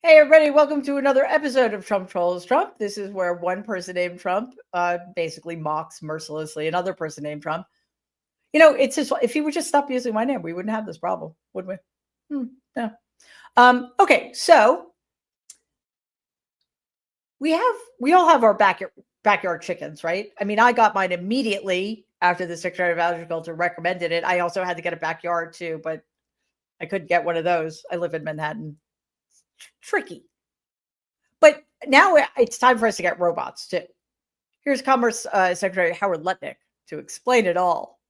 Hey, everybody, welcome to another episode of Trump Trolls Trump. This is where one person named Trump basically mocks mercilessly another person named Trump. You know, it's just, if he would just stop using my name, we wouldn't have this problem, would we? No. Okay, so we all have our backyard chickens, right? I mean, I got mine immediately after the Secretary of Agriculture recommended it. I also had to get a backyard too, but I couldn't get one of those. I live in Manhattan. Tricky. But now it's time for us to get robots too. Here's Commerce Secretary Howard Lutnick to explain it all.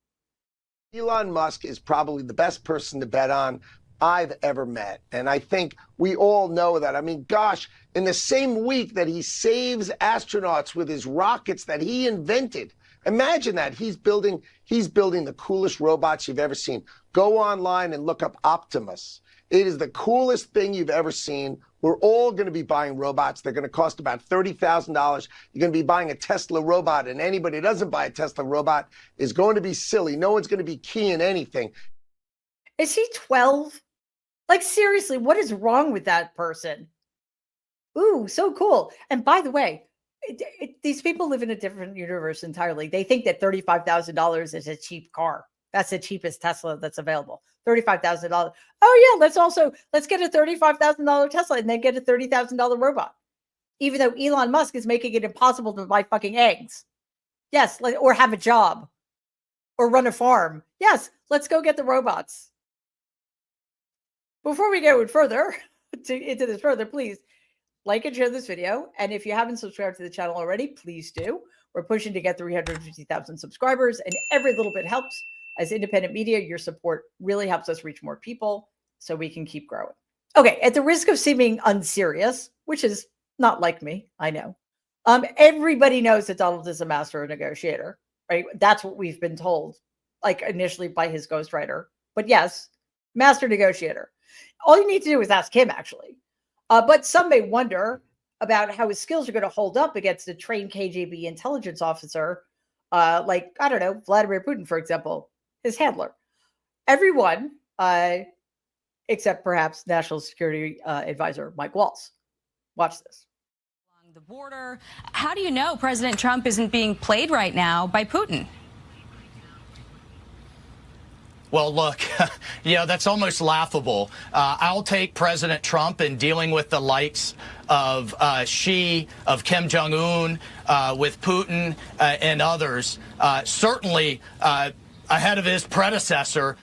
Elon Musk is probably the best person to bet on I've ever met. And I think we all know that. I mean, gosh, in the same week that he saves astronauts with his rockets that he invented, imagine that. He's building the coolest robots you've ever seen. Go online and look up Optimus. It is the coolest thing you've ever seen. We're all going to be buying robots. They're going to cost about $30,000. You're going to be buying a Tesla robot, and anybody who doesn't buy a Tesla robot is going to be silly. No one's going to be keying anything. Is he 12? Like, seriously, what is wrong with that person? Ooh, so cool. And by the way, these people live in a different universe entirely. They think that $35,000 is a cheap car. That's the cheapest Tesla that's available. $35,000. Oh yeah, let's get a $35,000 Tesla and then get a $30,000 robot. Even though Elon Musk is making it impossible to buy fucking eggs. Yes, or have a job or run a farm. Yes, let's go get the robots. Before we go further into this further, please like and share this video. And if you haven't subscribed to the channel already, please do. We're pushing to get 350,000 subscribers, and every little bit helps. As independent media, your support really helps us reach more people so we can keep growing. Okay, at the risk of seeming unserious, which is not like me, I know. Everybody knows that Donald is a master negotiator, right? That's what we've been told, like initially by his ghostwriter. But yes, master negotiator. All you need to do is ask him, actually. But some may wonder about how his skills are going to hold up against a trained KGB intelligence officer, like, I don't know, Vladimir Putin, for example. His handler. Everyone, except perhaps National Security Advisor Mike Waltz. Watch this. Along the border, how do you know President Trump isn't being played right now by Putin? Well, look, that's almost laughable. I'll take President Trump in dealing with the likes of Xi, of Kim Jong-un, with Putin and others. Certainly ahead of his predecessor.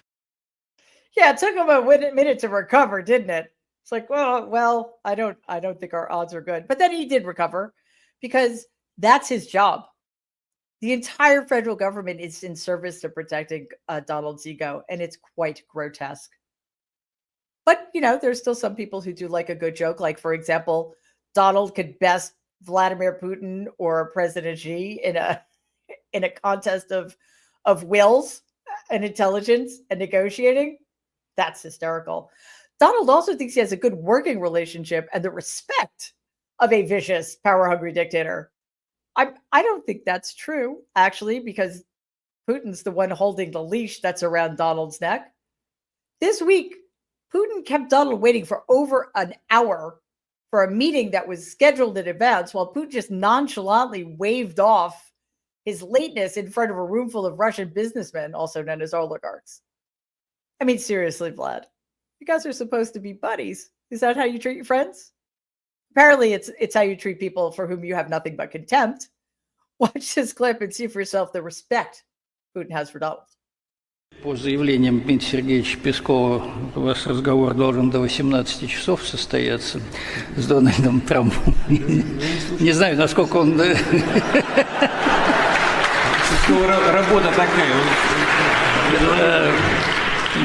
Yeah, it took him a minute to recover, didn't it? It's like, well, I don't think our odds are good. But then he did recover because that's his job. The entire federal government is in service to protecting Donald's ego, and it's quite grotesque. But, there's still some people who do like a good joke. Like, for example, Donald could best Vladimir Putin or President Xi in a contest of wills and intelligence and negotiating. That's hysterical. Donald also thinks he has a good working relationship and the respect of a vicious, power-hungry dictator. I don't think that's true, actually, because Putin's the one holding the leash that's around Donald's neck. This week, Putin kept Donald waiting for over an hour for a meeting that was scheduled in advance, while Putin just nonchalantly waved off his lateness in front of a room full of Russian businessmen, also known as oligarchs. I mean, seriously, Vlad, you guys are supposed to be buddies. Is that how you treat your friends? Apparently, it's how you treat people for whom you have nothing but contempt. Watch this clip and see for yourself the respect Putin has for Donald. По заявлениям Дмитрия Сергеевича Пескова, у вас разговор должен до 18 часов состояться с Дональдом Трампом. Не знаю, насколько он... Работа такая.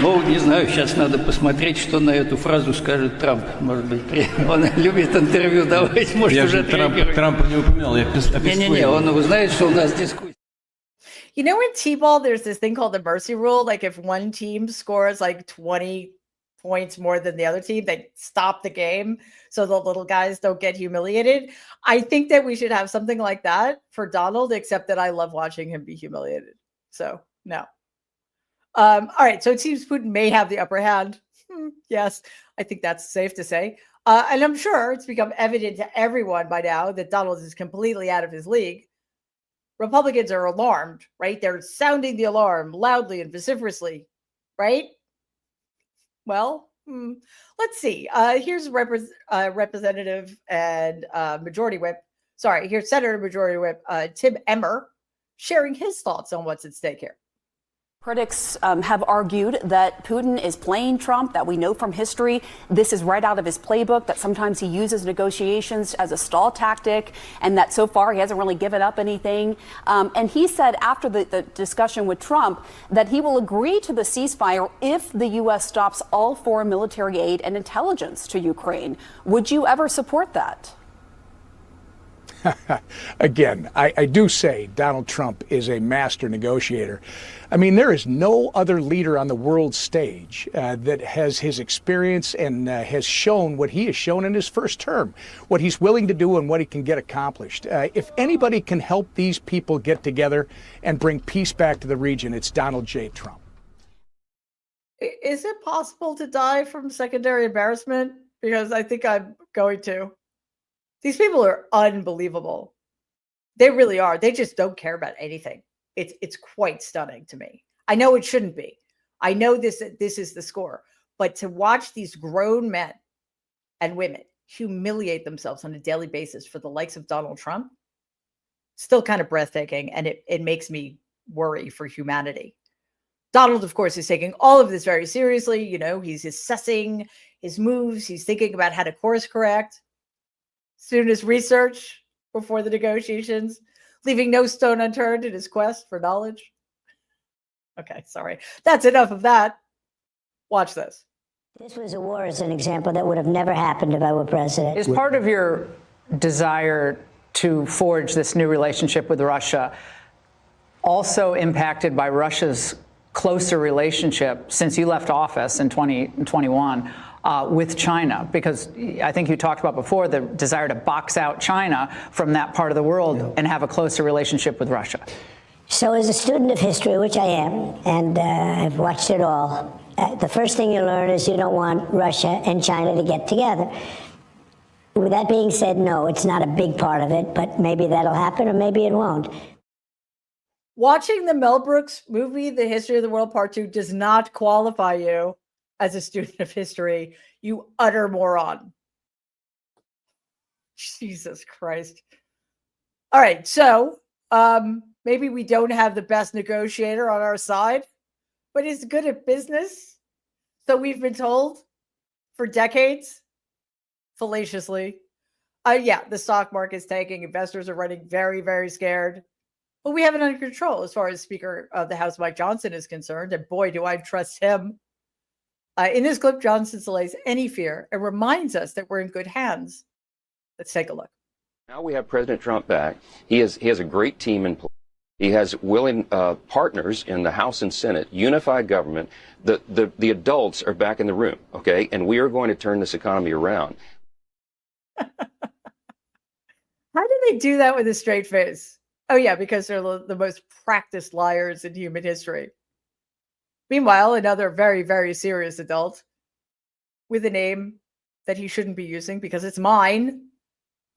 Ну, не знаю, сейчас надо посмотреть, что на эту фразу скажет Трамп. Может быть, он любит интервью давать, может, уже Трампа не упоминал, я Не-не-не, он знает, что у нас дискуссия. You know, in T-ball, there's this thing called the mercy rule. Like, if one team scores like 20 points more than the other team, they stop the game so the little guys don't get humiliated. I think that we should have something like that for Donald, except that I love watching him be humiliated. So, no. All right, so it seems Putin may have the upper hand. Yes, I think that's safe to say. And I'm sure it's become evident to everyone by now that Donald is completely out of his league. Republicans are alarmed, right? They're sounding the alarm loudly and vociferously, right? Well, let's see. Here's Representative and Majority Whip. Sorry, here's Senator Majority Whip Tim Emmer sharing his thoughts on what's at stake here. Critics have argued that Putin is playing Trump, that we know from history this is right out of his playbook, that sometimes he uses negotiations as a stall tactic, and that so far he hasn't really given up anything. And he said after the discussion with Trump that he will agree to the ceasefire if the U.S. stops all foreign military aid and intelligence to Ukraine. Would you ever support that? Again, I do say Donald Trump is a master negotiator. I mean, there is no other leader on the world stage that has his experience and has shown what he has shown in his first term, what he's willing to do and what he can get accomplished. If anybody can help these people get together and bring peace back to the region, it's Donald J. Trump. Is it possible to die from secondary embarrassment? Because I think I'm going to. These people are unbelievable. They really are. They just don't care about anything. It's quite stunning to me. I know it shouldn't be. I know this is the score. But to watch these grown men and women humiliate themselves on a daily basis for the likes of Donald Trump, still kind of breathtaking. And it makes me worry for humanity. Donald, of course, is taking all of this very seriously. You know, he's assessing his moves. He's thinking about how to course correct. Doing his research before the negotiations, leaving no stone unturned in his quest for knowledge. Okay, sorry. That's enough of that. Watch this. This was a war as an example that would have never happened if I were president. Is part of your desire to forge this new relationship with Russia also impacted by Russia's closer relationship since you left office in 2021 with China? Because I think you talked about before the desire to box out China from that part of the world and have a closer relationship with Russia. So as a student of history, which I am, and I've watched it all, the first thing you learn is you don't want Russia and China to get together. With that being said, no, it's not a big part of it, but maybe that'll happen or maybe it won't. Watching the Mel Brooks movie, The History of the World Part 2, does not qualify you as a student of history, you utter moron. Jesus Christ. All right, so maybe we don't have the best negotiator on our side, but he's good at business. So we've been told for decades, fallaciously. Yeah, the stock market's tanking. Investors are running very, very scared. But we have it under control as far as Speaker of the House Mike Johnson is concerned. And boy, do I trust him. In this clip, Johnson allays any fear and reminds us that we're in good hands. Let's take a look. Now we have President Trump back. He has a great team in place. He has willing partners in the House and Senate, unified government. The adults are back in the room, okay? And we are going to turn this economy around. How do they do that with a straight face? Oh, yeah, because they're the most practiced liars in human history. Meanwhile, another very, very serious adult with a name that he shouldn't be using because it's mine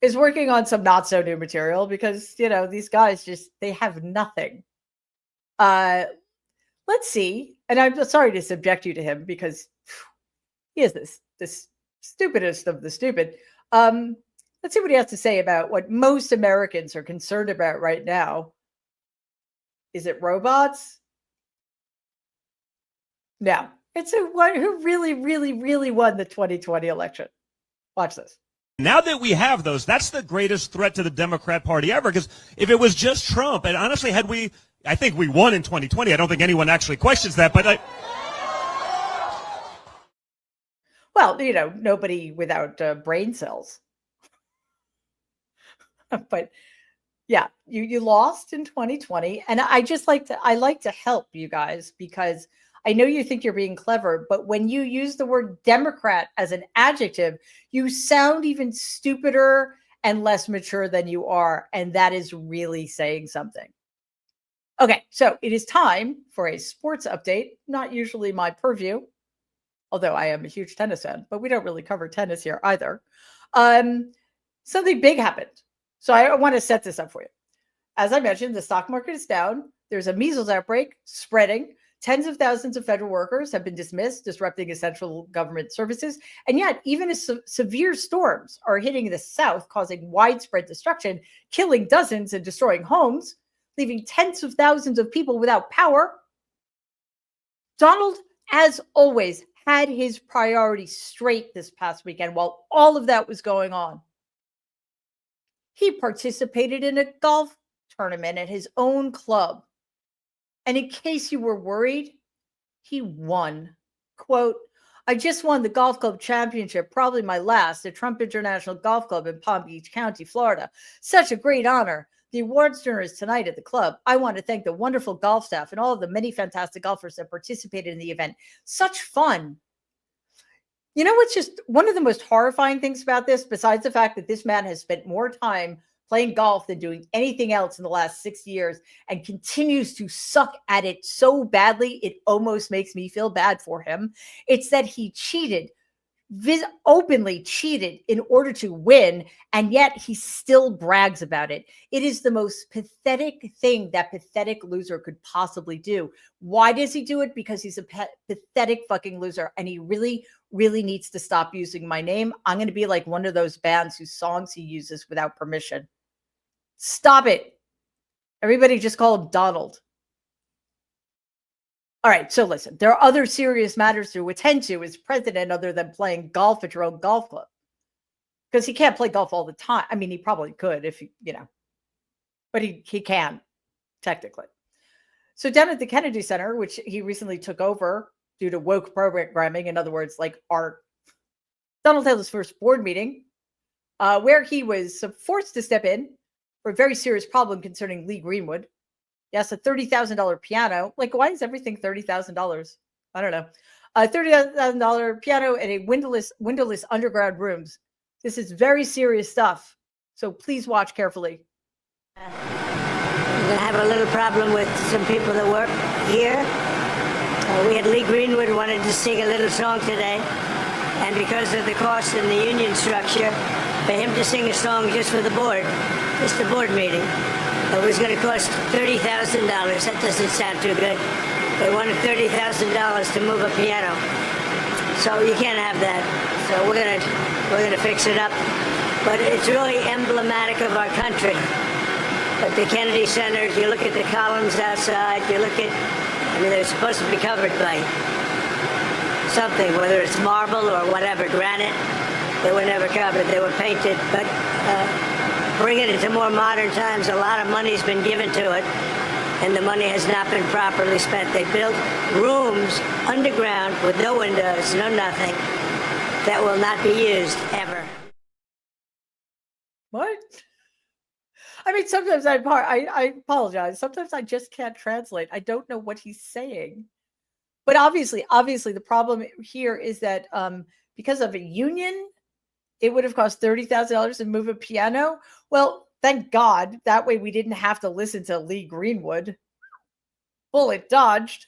is working on some not so new material because, you know, these guys they have nothing. Let's see. And I'm sorry to subject you to him because he is this stupidest of the stupid. Let's see what he has to say about what most Americans are concerned about right now. Is it robots? No, it's one who really, really, really won the 2020 election. Watch this. Now that we have those, that's the greatest threat to the Democrat Party ever. Because if it was just Trump, and honestly, I think we won in 2020. I don't think anyone actually questions that, but well, you know, nobody without brain cells. But yeah, you lost in 2020. And I like to help you guys because I know you think you're being clever, but when you use the word Democrat as an adjective, you sound even stupider and less mature than you are. And that is really saying something. Okay, so it is time for a sports update, not usually my purview. although I am a huge tennis fan, but we don't really cover tennis here either. Something big happened. So I want to set this up for you. As I mentioned, the stock market is down. There's a measles outbreak spreading. Tens of thousands of federal workers have been dismissed, disrupting essential government services. And yet, even as severe storms are hitting the South, causing widespread destruction, killing dozens and destroying homes, leaving tens of thousands of people without power, Donald, as always, had his priorities straight this past weekend while all of that was going on. He participated in a golf tournament at his own club. And in case you were worried, he won. Quote, I just won the golf club championship, probably my last, at Trump International Golf Club in Palm Beach County, Florida. Such a great honor. The awards dinner is tonight at the club. I want to thank the wonderful golf staff and all of the many fantastic golfers that participated in the event. Such fun. You know what's just one of the most horrifying things about this, besides the fact that this man has spent more time playing golf than doing anything else in the last 6 years and continues to suck at it so badly, it almost makes me feel bad for him. It's that he cheated, openly cheated in order to win, and yet he still brags about it. It is the most pathetic thing that pathetic loser could possibly do. Why does he do it? Because he's a pathetic fucking loser, and he really, really needs to stop using my name. I'm going to be like one of those bands whose songs he uses without permission. Stop it. Everybody just call him Donald. All right, so listen, there are other serious matters to attend to as president other than playing golf at your own golf club. Because he can't play golf all the time. I mean, he probably could if, but he can, technically. So down at the Kennedy Center, which he recently took over due to woke programming, in other words, like art, Donald held his first board meeting where he was forced to step in for a very serious problem concerning Lee Greenwood. Yes, a $30,000 piano. Like, why is everything $30,000? I don't know. A $30,000 piano and a windowless underground rooms. This is very serious stuff. So please watch carefully. We're going to have a little problem with some people that work here. We had Lee Greenwood wanted to sing a little song today. And because of the cost in the union structure, for him to sing a song just for the board, just the board meeting, it was going to cost $30,000. That doesn't sound too good. They wanted $30,000 to move a piano. So you can't have that. So we're gonna fix it up. But it's really emblematic of our country. But the Kennedy Center, you look at the columns outside, they're supposed to be covered by something, whether it's marble or whatever, granite. They were never covered. They were painted. But bring it into more modern times, a lot of money's been given to it, and the money has not been properly spent. They built rooms underground with no windows, no nothing, that will not be used ever. What? I mean, sometimes I apologize. Sometimes I just can't translate. I don't know what he's saying. But obviously, the problem here is that because of a union, it would have cost $30,000 to move a piano. Well, thank God. That way we didn't have to listen to Lee Greenwood. Bullet dodged.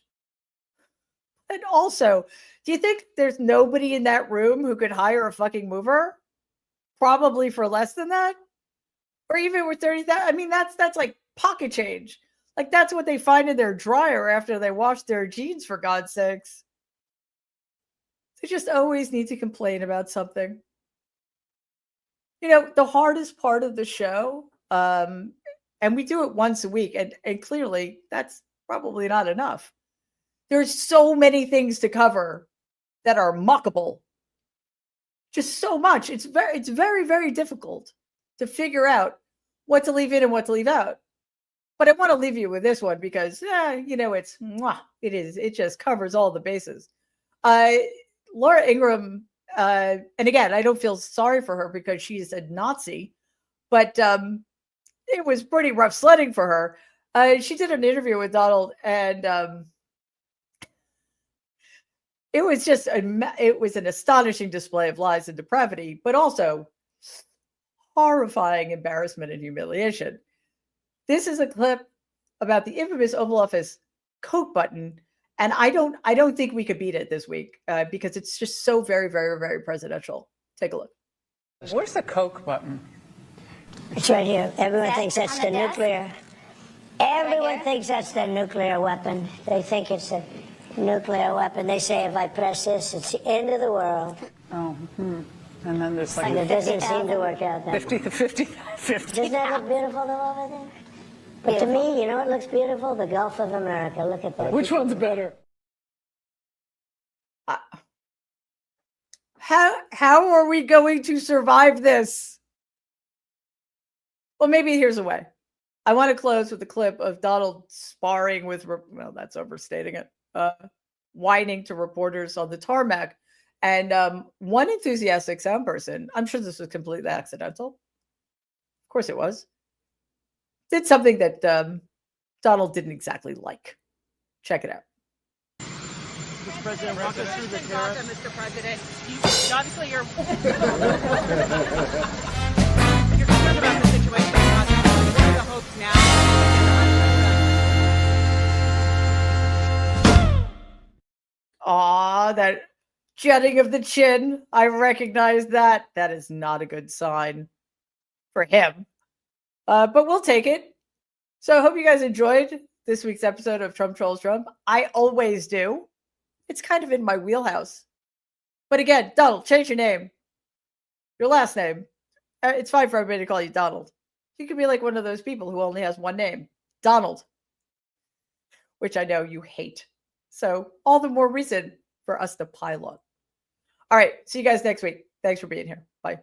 And also, do you think there's nobody in that room who could hire a fucking mover? Probably for less than that. Or even with 30,000. I mean, that's like pocket change. Like that's what they find in their dryer after they wash their jeans, for God's sakes. They just always need to complain about something. The hardest part of the show, and we do it once a week, and clearly that's probably not enough. There's so many things to cover that are mockable. Just so much. It's very, very difficult to figure out what to leave in and what to leave out. But I want to leave you with this one because, it just covers all the bases. Laura Ingraham, and again, I don't feel sorry for her because she's a Nazi, but it was pretty rough sledding for her. She did an interview with Donald, and it was an astonishing display of lies and depravity, but also horrifying embarrassment and humiliation. This is a clip about the infamous Oval Office Coke button And I don't think we could beat it this week because it's just so very, very, very presidential. Take a look. Where's the Coke button? It's right here. Everyone thinks that's the nuclear. Everyone thinks that's the nuclear weapon. They think it's a nuclear weapon. They say if I press this, it's the end of the world. Oh, and then there's like And it doesn't seem to work out that 50. Doesn't that look beautiful though over there? But to me, you know what looks beautiful? The Gulf of America. Look at that. Which one's better? How are we going to survive this? Well, maybe here's a way. I want to close with a clip of Donald sparring with, well, that's overstating it, whining to reporters on the tarmac. And one enthusiastic sound person, I'm sure this was completely accidental. Of course it was. Did something that Donald didn't exactly like. Check it out. Mr. President, walk us through the tariffs. Mr. President, obviously you're concerned about the situation. What are the hopes now? Aw, that jutting of the chin. I recognize that. That is not a good sign for him. But we'll take it. So I hope you guys enjoyed this week's episode of Trump Trolls Trump. I always do. It's kind of in my wheelhouse. But again, Donald, change your name. Your last name. It's fine for everybody to call you Donald. You could be like one of those people who only has one name. Donald. Which I know you hate. So all the more reason for us to pile on. All right. See you guys next week. Thanks for being here. Bye.